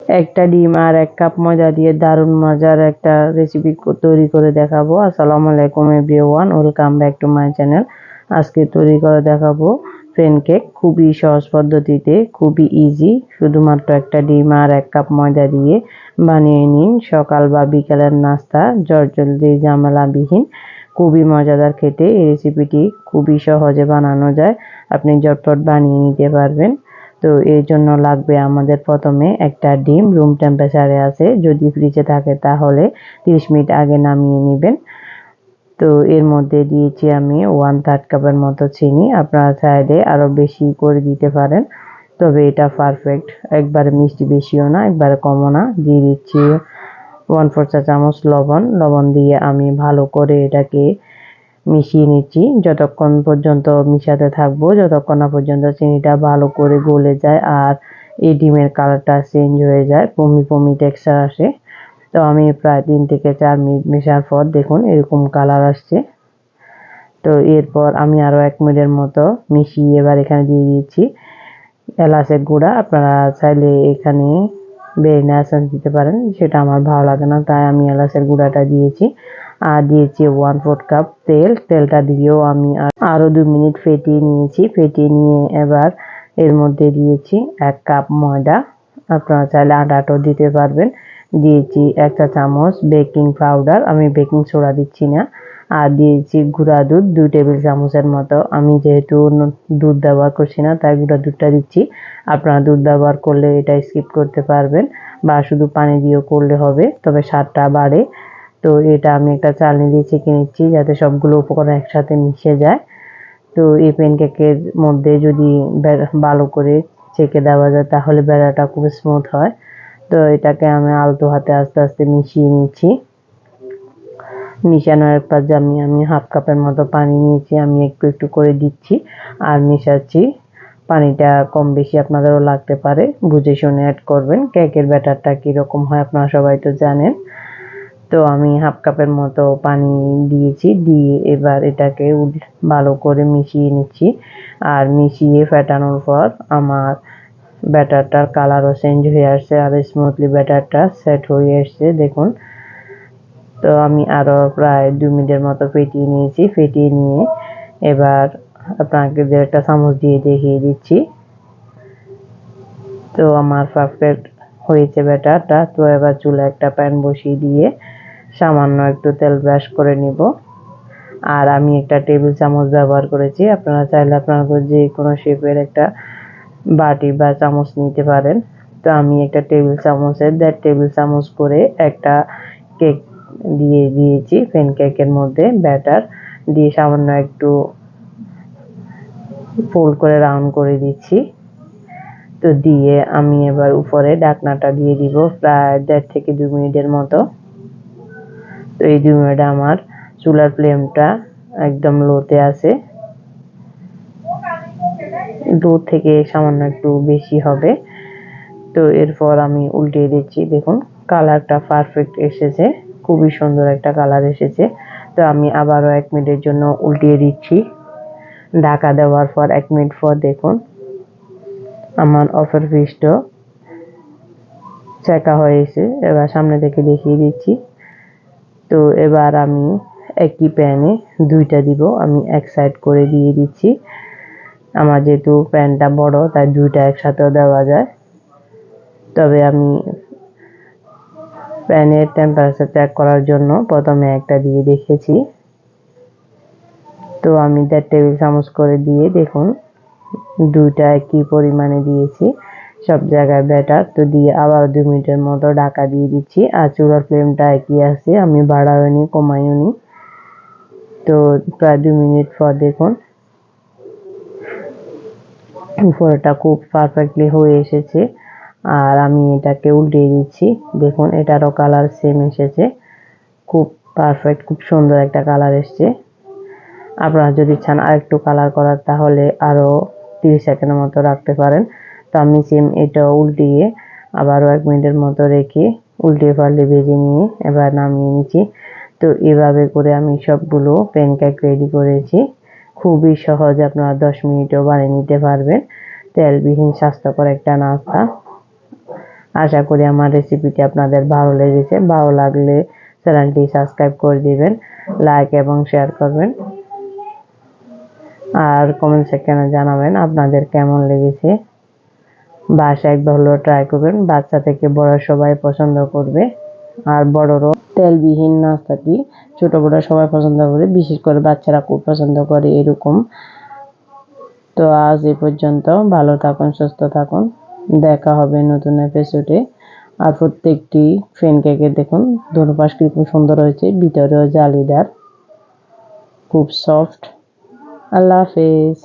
একটা ডিম আর 1 কাপ ময়দা দিয়ে দারুণ মজার একটা রেসিপি তৈরি করে দেখাবো। আসসালামু আলাইকুম everyone, welcome back to my channel. আজকে তৈরি করে দেখাবো প্যানকেক, খুবই সহজ পদ্ধতিতে, খুবই ইজি। শুধুমাত্র একটা ডিম আর 1 কাপ ময়দা দিয়ে বানিয়ে নিন সকাল বা বিকালের নাস্তা, জলদি ঝামেলাবিহীন। খুবই মজাদার খেতে। এই রেসিপিটি খুবই সহজে বানানো যায়, আপনি ঝটপট বানিয়ে নিতে পারবেন। তো এর জন্য লাগবে আমাদের প্রথমে একটা ডিম, রুম টেম্পারেচারে আছে, যদি ফ্রিজে থাকে তাহলে 30 মিনিট আগে নামিয়ে নেবেন। তো এর মধ্যে দিয়েছি আমি 1/3 কাপের মতো চিনি, আপনারা চাইলে আরও বেশি করে দিতে পারেন, তবে এটা পারফেক্ট। একবারে মিষ্টি বেশিও না, একবারে কমও না। দিয়ে দিচ্ছি 1/4 চা চামচ লবণ দিয়ে আমি ভালো করে এটাকে মিশিয়ে নিচ্ছি। যতক্ষণ পর্যন্ত মিশাতে থাকবো, যতক্ষণ না পর্যন্ত চিনিটা ভালো করে গলে যায় আর এই ডিমের কালারটা চেঞ্জ হয়ে যায়, পমি টেক্সচার আসে। তো আমি প্রায় 3 থেকে 4 মিনিট মেশার পর দেখুন এরকম কালার আসছে। তো এরপর আমি আরও 1 মিনিটের মতো মিশিয়ে এবার এখানে দিয়ে দিচ্ছি এলাচের গুঁড়া। আপনারা চাইলে এখানে ভ্যানিলা এসেন্স দিতে পারেন, সেটা আমার ভালো লাগে না, তাই আমি এলাচের গুঁড়াটা দিয়েছি। আর দিয়েছি 1/4 কাপ তেলটা দিয়েও আমি আরও 2 মিনিট ফেটিয়ে নিয়েছি। ফেটিয়ে নিয়ে এবার এর মধ্যে দিয়েছি 1 কাপ ময়দা, আপনারা চাইলে আটাটাও দিতে পারবেন। দিয়েছি 1 চা চামচ বেকিং পাউডার, আমি বেকিং সোডা দিচ্ছি না। আর দিয়েছি গুঁড়া দুধ 2 টেবিল চামচের মতো। আমি যেহেতু দুধ ব্যবহার করছি না, তাই গুঁড়া দুধটা দিচ্ছি। আপনারা দুধ ব্যবহার করলে এটা স্কিপ করতে পারবেন বা শুধু পানি দিয়েও করলে হবে, তবে স্বাদটা বাড়ে। তো এটা আমি একটা চালনি দিয়ে ছেঁকে নিচ্ছি যাতে সবগুলো উপকরণ একসাথে মিশে যায়। তো এই প্যানকেকের মধ্যে যদি ভালো করে ছেঁকে দেওয়া যায় তাহলে বেড়াটা খুব স্মুথ হয়। তো এটাকে আমি আলতো হাতে আস্তে আস্তে মিশিয়ে নিচ্ছি। মিশানোর পর আমি 1/2 কাপের মতো পানি নিয়েছি, আমি একটু একটু করে দিচ্ছি আর মিশাচ্ছি। পানিটা কম বেশি আপনাদেরও লাগতে পারে, বুঝে শুনে অ্যাড করবেন। কেকের ব্যাটারটা কীরকম হয় আপনারা সবাই তো জানেন। তো আমি 1/2 কাপের মতো পানি দিয়েছি, দিয়ে এবার এটাকে ভালো করে মিশিয়ে নিচ্ছি। আর মিশিয়ে ফেটানোর পর আমার ব্যাটারটার কালারও চেঞ্জ হয়ে আসছে আর স্মুথলি ব্যাটারটা সেট হয়ে এসছে দেখুন। তো আমি আরও প্রায় 2 মিনিটের মতো ফেটিয়ে নিয়েছি। ফেটিয়ে নিয়ে এবার আপনাকে একটা চামচ দিয়ে দেখিয়ে দিচ্ছি। তো আমার পারফেক্ট হয়েছে ব্যাটারটা। তো এবার চুলায় একটা প্যান বসিয়ে দিয়ে সামান্য একটু তেল ব্রাশ করে নিব। আর আমি একটা টেবিল চামচ ব্যবহার করেছি, আপনারা চাইলে আপনাদের যে কোনো শেপের একটা বাটি বা চামচ নিতে পারেন। তো আমি একটা টেবিল চামচের 1.5 টেবিল চামচ করে একটা কেক দিয়ে দিয়েছি প্যানকেকের মধ্যে। ব্যাটার দিয়ে সামান্য একটু ফোল্ড করে রাউন্ড করে দিচ্ছি। তো দিয়ে আমি এবার উপরে ঢাকনাটা দিয়ে দিব প্রায় 1.5 থেকে 2 মিনিটের মতো। তো এই 2 মিনিটে আমার চুলার ফ্লেমটা একদম লোতে আছে, লো থেকে সামান্য একটু বেশি হবে। তো এরপর আমি উল্টিয়ে দিচ্ছি, দেখুন কালারটা পারফেক্ট এসেছে, খুবই সুন্দর একটা কালার এসেছে। তো আমি আবারও 1 মিনিটের জন্য উল্টিয়ে দিচ্ছি। ঢাকা দেওয়ার পর 1 মিনিট পর দেখুন আমার অফের পিসটা চেকা হয়েছে। এবার সামনে থেকে দেখিয়ে দিচ্ছি। তো এবার আমি একই প্যানে 2টা দিব, আমি এক সাইড করে দিয়ে দিচ্ছি। আমার যেহেতু প্যানটা বড় তাই 2টা একসাথেও দেওয়া যায়, তবে আমি প্যানের টেম্পারেচার চেক করার জন্য প্রথমে একটা দিয়ে দেখেছি। তো আমি 1.5 টেবিল চামচ করে দিয়ে দেখুন 2টা একই পরিমাণে দিয়েছি সব জায়গায় ব্যাটার। তো দিয়ে আবার 2 মিনিটের মতো ঢাকা দিয়ে দিচ্ছি। আর চুলার ফ্লেমটা একই আছে, আমি বাড়াইও নি কমাইও নি। তো প্রায় 2 মিনিট পর দেখুন উপরটা খুব পারফেক্টলি হয়ে এসেছে। আর আমি এটাকে উল্টিয়ে দিচ্ছি, দেখুন এটারও কালার সেম এসেছে, খুব পারফেক্ট, খুব সুন্দর একটা কালার এসছে। আপনারা যদি চান আরেকটু কালার করার তাহলে আরও 30 সেকেন্ডের মতো রাখতে পারেন। তো আমি সেম এটা উল্টিয়ে আবারও 1 মিনিটের মতো রেখে উল্টিয়ে পাল্টে ভেজে নিয়ে এবার নামিয়ে নিচ্ছি। তো এভাবে করে আমি সবগুলো প্যানকেক রেডি করেছি। খুবই সহজ, আপনারা 10 মিনিটেও বানিয়ে নিতে পারবেন। তেলবিহীন স্বাস্থ্যকর একটা নাস্তা। আশা করি আমার রেসিপিটি আপনাদের ভালো লেগেছে। ভালো লাগলে চ্যানেলটি সাবস্ক্রাইব করে দিবেন, লাইক এবং শেয়ার করবেন, আর কমেন্ট সেকশনে জানাবেন আপনাদের কেমন লেগেছে। বাসায় একবার হলেও ট্রাই করবেন, বাচ্চা থেকে বড় সবাই পছন্দ করবে। আর বড়রাও তেলবিহীন নাস্তাটি ছোট বড় সবাই পছন্দ করে, বিশেষ করে বাচ্চারা খুব পছন্দ করে এরকম। তো আজ এই পর্যন্ত, ভালো থাকুন, সুস্থ থাকুন, দেখা হবে নতুন এপিসোডে। আর প্রত্যেকটি ফ্রেন কেকে দেখুন দুপাশ কি খুব সুন্দর হয়েছে, ভিতরেও জালিদার, খুব সফট। আল্লাহ হাফেজ।